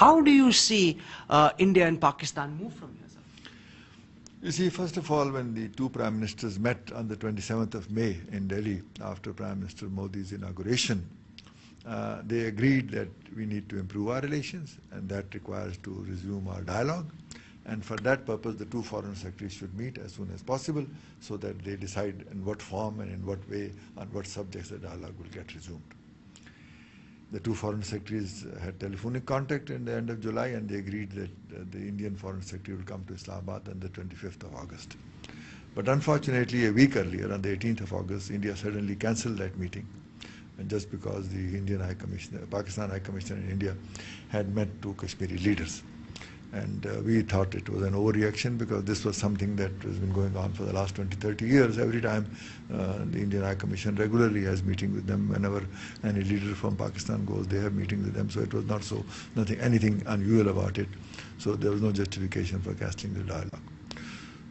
How do you see India and Pakistan move from here, sir? You see, first of all, when the two Prime Ministers met on the 27th of May in Delhi after Prime Minister Modi's inauguration, they agreed that we need to improve our relations, and that requires to resume our dialogue. And for that purpose, the two foreign secretaries should meet as soon as possible so that they decide in what form and in what way, on what subjects the dialogue will get resumed. The two foreign secretaries had telephonic contact in the end of July, and they agreed that the Indian foreign secretary will come to Islamabad on the 25th of August. But unfortunately, a week earlier, on the 18th of August, India suddenly cancelled that meeting, and just because the Indian High Commissioner, Pakistan High Commissioner in India had met two Kashmiri leaders. And we thought it was an overreaction, because this was something that has been going on for the last 20-30 years. Every time the Indian High Commission regularly has meeting with them. Whenever any leader from Pakistan goes, they have meetings with them. So it was not anything unusual about it. So there was no justification for cancelling the dialogue.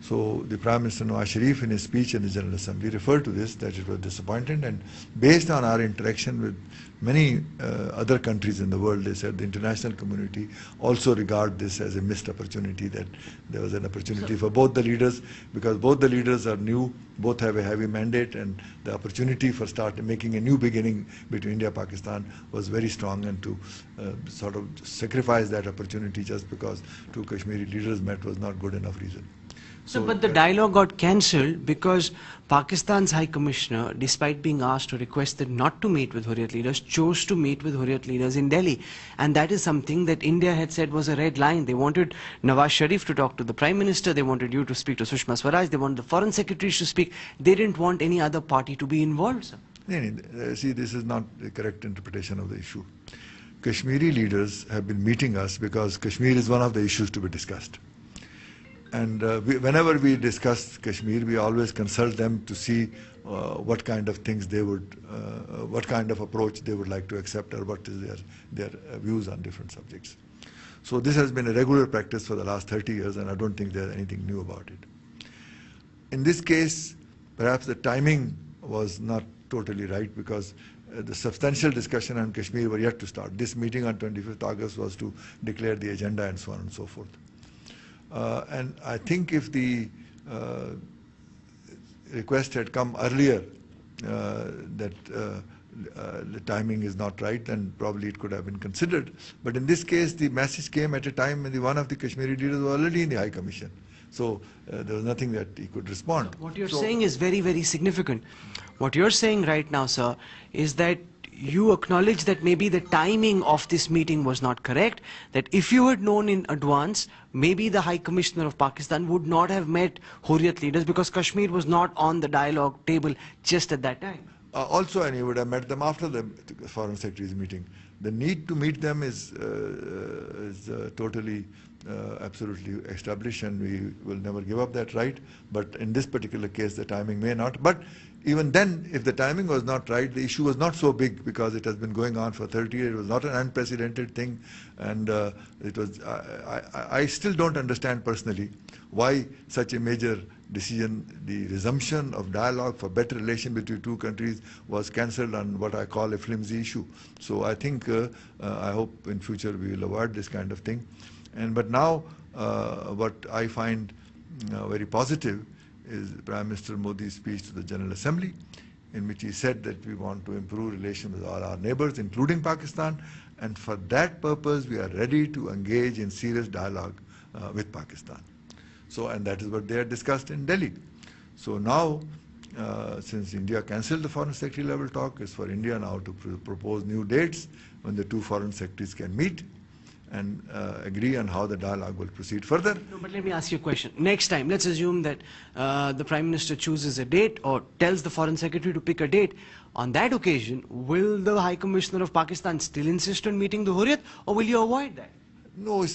So the Prime Minister Nawaz Sharif, in his speech in the General Assembly, referred to this, that it was disappointing, and based on our interaction with many other countries in the world, they said the international community also regard this as a missed opportunity, that there was an opportunity for both the leaders, because both the leaders are new, both have a heavy mandate, and the opportunity for making a new beginning between India and Pakistan was very strong, and to sort of sacrifice that opportunity just because two Kashmiri leaders met was not good enough reason. So, but the dialogue got cancelled because Pakistan's High Commissioner, despite being asked or requested not to meet with Hurriyat leaders, chose to meet with Hurriyat leaders in Delhi. And that is something that India had said was a red line. They wanted Nawaz Sharif to talk to the Prime Minister, they wanted you to speak to Sushma Swaraj, they wanted the Foreign Secretaries to speak. They didn't want any other party to be involved, sir. See, this is not the correct interpretation of the issue. Kashmiri leaders have been meeting us because Kashmir is one of the issues to be discussed. And whenever we discuss Kashmir, we always consult them to see what kind of things they would, what kind of approach they would like to accept, or what is their views on different subjects. So this has been a regular practice for the last 30 years, and I don't think there's anything new about it. In this case, perhaps the timing was not totally right, because the substantial discussion on Kashmir were yet to start. This meeting on 25th August was to declare the agenda and so on and so forth. And I think if the request had come earlier, that the timing is not right, then probably it could have been considered. But in this case, the message came at a time when one of the Kashmiri leaders was already in the High Commission. So there was nothing that he could respond. What you're saying is very, very significant. What you're saying right now, sir, is that you acknowledge that maybe the timing of this meeting was not correct, that if you had known in advance, maybe the High Commissioner of Pakistan would not have met Hurriyat leaders, because Kashmir was not on the dialogue table just at that time. Also, and you would have met them after the Foreign Secretary's meeting. The need to meet them is totally, absolutely established, and we will never give up that right. But in this particular case, the timing may not. But even then, if the timing was not right, the issue was not so big, because it has been going on for 30 years. It was not an unprecedented thing, and it was. I still don't understand personally why such a major decision, the resumption of dialogue for better relation between two countries, was cancelled on what I call a flimsy issue. So I think, I hope in future we will avoid this kind of thing. But now, what I find very positive is Prime Minister Modi's speech to the General Assembly, in which he said that we want to improve relations with all our neighbors, including Pakistan, and for that purpose we are ready to engage in serious dialogue with Pakistan. So, and that is what they had discussed in Delhi. So now, since India cancelled the Foreign Secretary level talk, it's for India now to propose new dates when the two foreign secretaries can meet and agree on how the dialogue will proceed further. No, but let me ask you a question. Next time, let's assume that the Prime Minister chooses a date or tells the Foreign Secretary to pick a date. On that occasion, will the High Commissioner of Pakistan still insist on meeting the Hurriyat, or will you avoid that? No,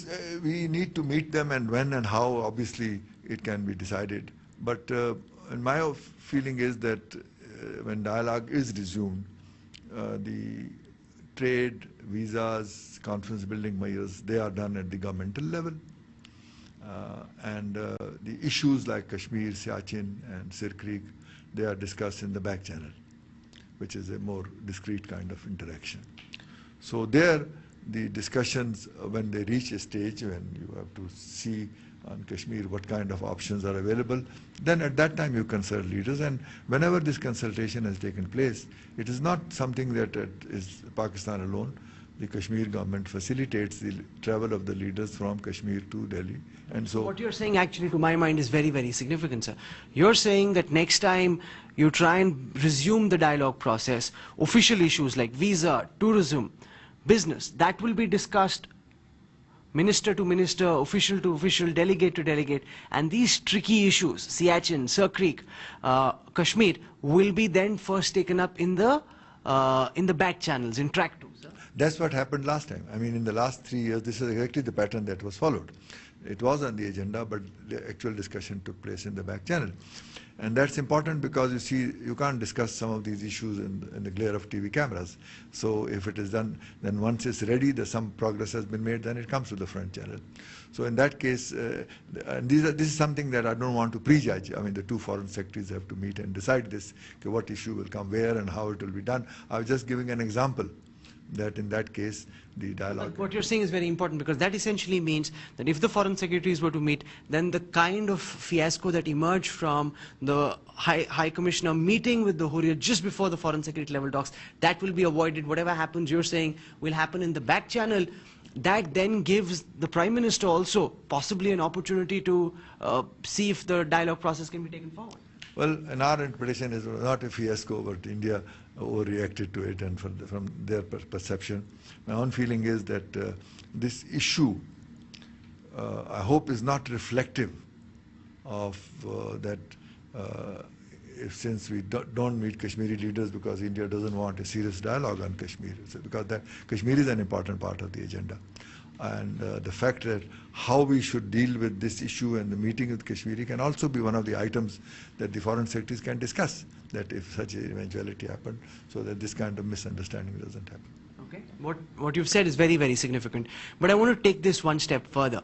we need to meet them, and when and how, obviously, it can be decided. But my feeling is that when dialogue is resumed, the trade, visas, confidence building measures, they are done at the governmental level. And the issues like Kashmir, Siachen and Sir Creek, they are discussed in the back channel, which is a more discreet kind of interaction. So there, the discussions, when they reach a stage when you have to see on Kashmir what kind of options are available, then at that time you consult leaders. And whenever this consultation has taken place, it is not something that is Pakistan alone. The Kashmir government facilitates the travel of the leaders from Kashmir to Delhi. And so what you're saying actually to my mind is very, very significant, sir. You're saying that next time you try and resume the dialogue process, official issues like visa, tourism, business, that will be discussed minister to minister, official to official, delegate to delegate, and these tricky issues, Siachen, Sir Creek, Kashmir, will be then first taken up in the back channels, in track 2. Sir. That's what happened last time. I mean, in the last 3 years, this is exactly the pattern that was followed. It was on the agenda, but the actual discussion took place in the back channel. And that's important because you see, you can't discuss some of these issues in the glare of TV cameras. So if it is done, then once it's ready, some progress has been made, then it comes to the front channel. So in that case, and this is something that I don't want to prejudge. I mean, the two foreign secretaries have to meet and decide this, okay, what issue will come where and how it will be done. I was just giving an example that in that case, the dialogue... But what you're saying is very important, because that essentially means that if the foreign secretaries were to meet, then the kind of fiasco that emerged from the High Commissioner meeting with the Hurriyat just before the foreign secretary level talks, that will be avoided. Whatever happens, you're saying, will happen in the back channel. That then gives the Prime Minister also possibly an opportunity to see if the dialogue process can be taken forward. Well, in our interpretation, it was not a fiasco, but India overreacted to it, and from their perception. My own feeling is that this issue, I hope, is not reflective of that since we don't meet Kashmiri leaders because India doesn't want a serious dialogue on Kashmir, because Kashmir is an important part of the agenda. And the fact that how we should deal with this issue and the meeting with Kashmiri can also be one of the items that the foreign secretaries can discuss, that if such an eventuality happened, so that this kind of misunderstanding doesn't happen. Okay. What you've said is very, very significant. But I want to take this one step further.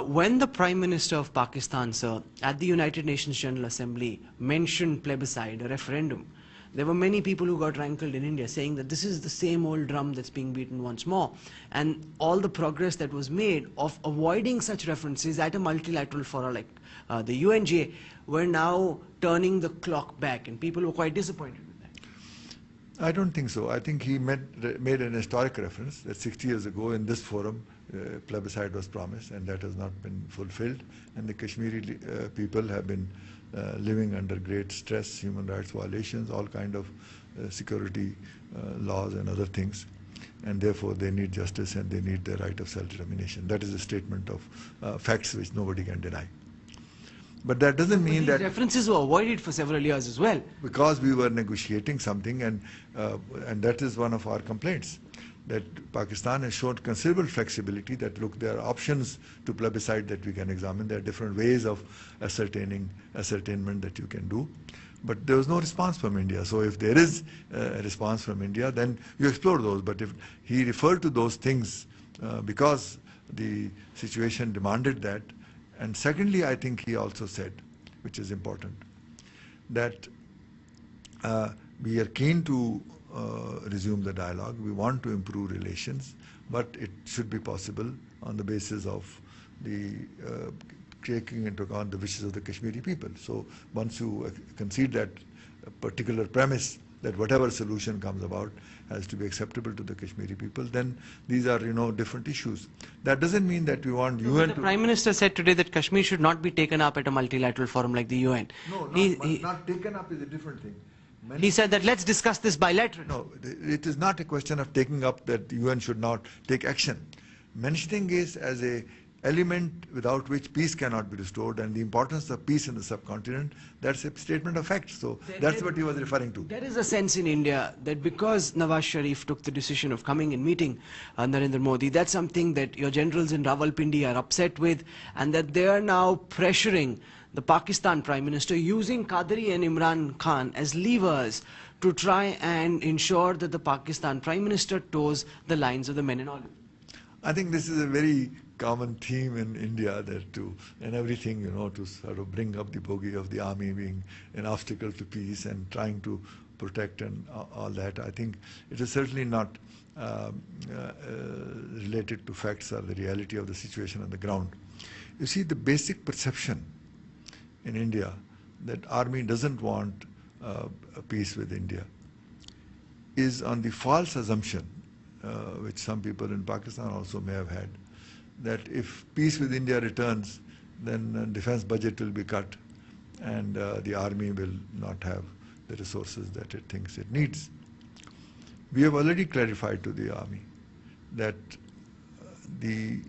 When the Prime Minister of Pakistan, sir, at the United Nations General Assembly mentioned plebiscite, a referendum, there were many people who got rankled in India saying that this is the same old drum that's being beaten once more. And all the progress that was made of avoiding such references at a multilateral forum like the UNGA were now turning the clock back, and people were quite disappointed with that. I don't think so. I think he made an historic reference that 60 years ago in this forum, plebiscite was promised, and that has not been fulfilled. And the Kashmiri people have been living under great stress, human rights violations, all kind of security laws and other things. And therefore they need justice and they need the right of self-determination. That is a statement of facts which nobody can deny. But that doesn't mean that... references were avoided for several years as well. Because we were negotiating something, and that is one of our complaints, that Pakistan has shown considerable flexibility, that look, there are options to plebiscite that we can examine. There are different ways of ascertainment that you can do. But there was no response from India. So if there is a response from India, then you explore those. But if he referred to those things because the situation demanded that, and secondly, I think he also said, which is important, that we are keen to resume the dialogue. We want to improve relations, but it should be possible on the basis of the taking into account the wishes of the Kashmiri people. So once you concede that particular premise, that whatever solution comes about has to be acceptable to the Kashmiri people, then these are, different issues. That doesn't mean that we want UN to... The Prime Minister said today that Kashmir should not be taken up at a multilateral forum like the UN. No, not taken up is a different thing. He said that let's discuss this bilaterally. No, it is not a question of taking up that the UN should not take action. Mentioning is as a element without which peace cannot be restored, and the importance of peace in the subcontinent, that's a statement of fact. So that's what he was referring to. There is a sense in India that because Nawaz Sharif took the decision of coming and meeting Narendra Modi, that's something that your generals in Rawalpindi are upset with, and that they are now pressuring the Pakistan Prime Minister using Qadri and Imran Khan as levers to try and ensure that the Pakistan Prime Minister toes the lines of the men in olive. I think this is a very common theme in India, that and everything, to sort of bring up the bogey of the army being an obstacle to peace and trying to protect and all that. I think it is certainly not related to facts or the reality of the situation on the ground. You see, the basic perception in India that army doesn't want a peace with India is on the false assumption, which some people in Pakistan also may have had, that if peace with India returns, then defense budget will be cut and the army will not have the resources that it thinks it needs. We have already clarified to the army that the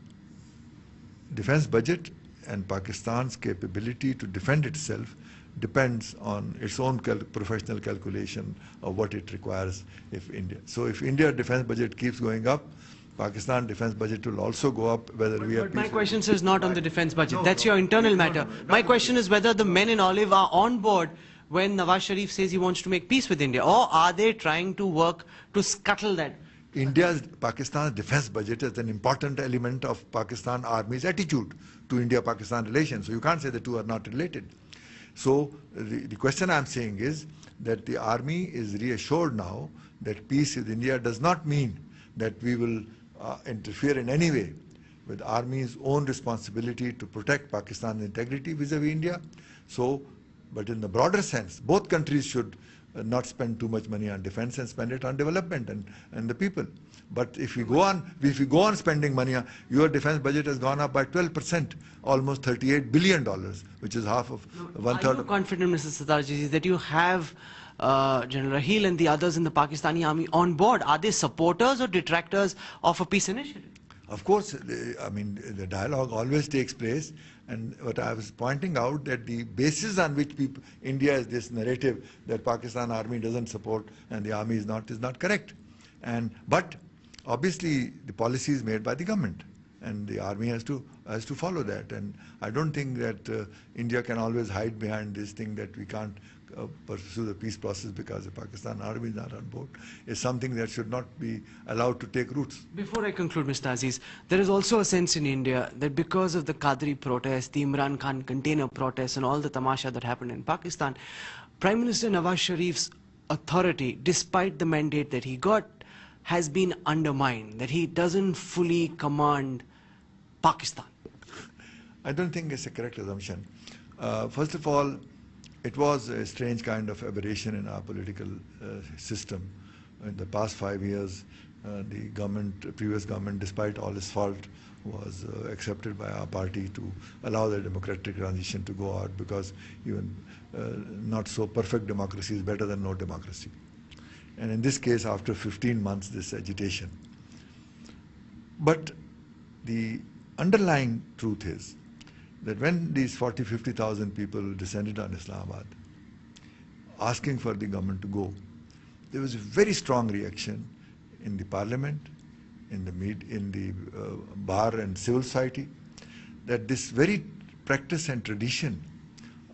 defense budget and Pakistan's capability to defend itself depends on its own professional calculation of what it requires if India. So if India defense budget keeps going up, Pakistan defense budget will also go up, whether we have... But my question is not on the defense budget. That's your internal matter. My question is whether the men in olive are on board when Nawaz Sharif says he wants to make peace with India, or are they trying to work to scuttle that? Pakistan's defense budget is an important element of Pakistan Army's attitude to India-Pakistan relations. So you can't say the two are not related. So the question I'm saying is that the army is reassured now that peace with India does not mean that we will interfere in any way with army's own responsibility to protect Pakistan's integrity vis-a-vis India. So, but in the broader sense, both countries should not spend too much money on defense and spend it on development and the people. But if we go on spending money, your defense budget has gone up by 12%, almost $38 billion, which is half of one-third. Are you confident, Mr. Sartaj Aziz, that you have General Raheel and the others in the Pakistani army on board? Are they supporters or detractors of a peace initiative? Of course, I mean, the dialogue always takes place, and what I was pointing out that the basis on which India has this narrative that Pakistan army doesn't support and the army is not correct. But obviously the policy is made by the government, and the army has to follow that. And I don't think that India can always hide behind this thing that we can't pursue the peace process because the Pakistan army is not on board. It's something that should not be allowed to take roots. Before I conclude, Mr. Aziz, there is also a sense in India that because of the Qadri protest, the Imran Khan container protest and all the tamasha that happened in Pakistan, Prime Minister Nawaz Sharif's authority, despite the mandate that he got, has been undermined, that he doesn't fully command Pakistan. I don't think it's a correct assumption. First of all, it was a strange kind of aberration in our political system. In the past 5 years, the previous government, despite all its fault, was accepted by our party to allow the democratic transition to go out, because even not so perfect democracy is better than no democracy. And in this case, after 15 months, this agitation. But the underlying truth is that when these 50,000 people descended on Islamabad, asking for the government to go, there was a very strong reaction in the parliament, in the bar and civil society, that this very practice and tradition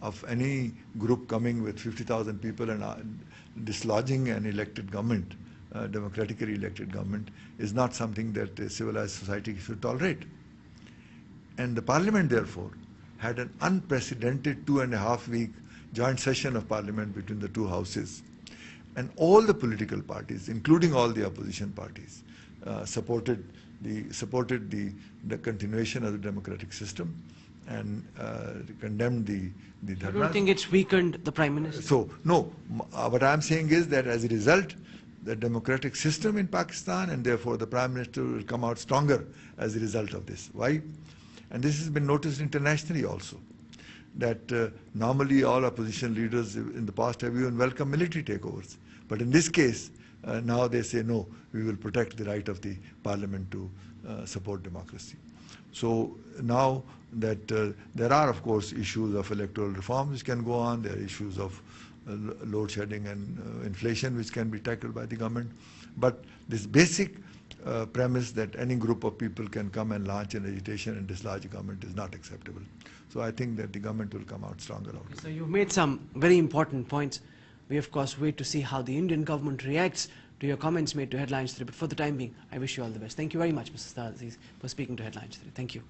of any group coming with 50,000 people and dislodging an elected government, democratically elected government, is not something that a civilized society should tolerate. And the parliament, therefore, had an unprecedented 2.5-week joint session of parliament between the two houses. And all the political parties, including all the opposition parties, supported the continuation of the democratic system and condemned the dharnas. I don't think it's weakened the Prime Minister. So, no, what I'm saying is that as a result, the democratic system in Pakistan, and therefore the Prime Minister, will come out stronger as a result of this. Why? And this has been noticed internationally also, that normally all opposition leaders in the past have even welcomed military takeovers. But in this case, now they say, no, we will protect the right of the parliament to support democracy. So now that there are, of course, issues of electoral reform which can go on, there are issues of load shedding and inflation which can be tackled by the government. But this basic premise that any group of people can come and launch an agitation and dislodge a government is not acceptable. So I think that the government will come out stronger out of it. So you've made some very important points. We of course wait to see how the Indian government reacts to your comments made to Headlines 3. But for the time being, I wish you all the best. Thank you very much, Mr. Sartaj Aziz, for speaking to Headlines 3. Thank you.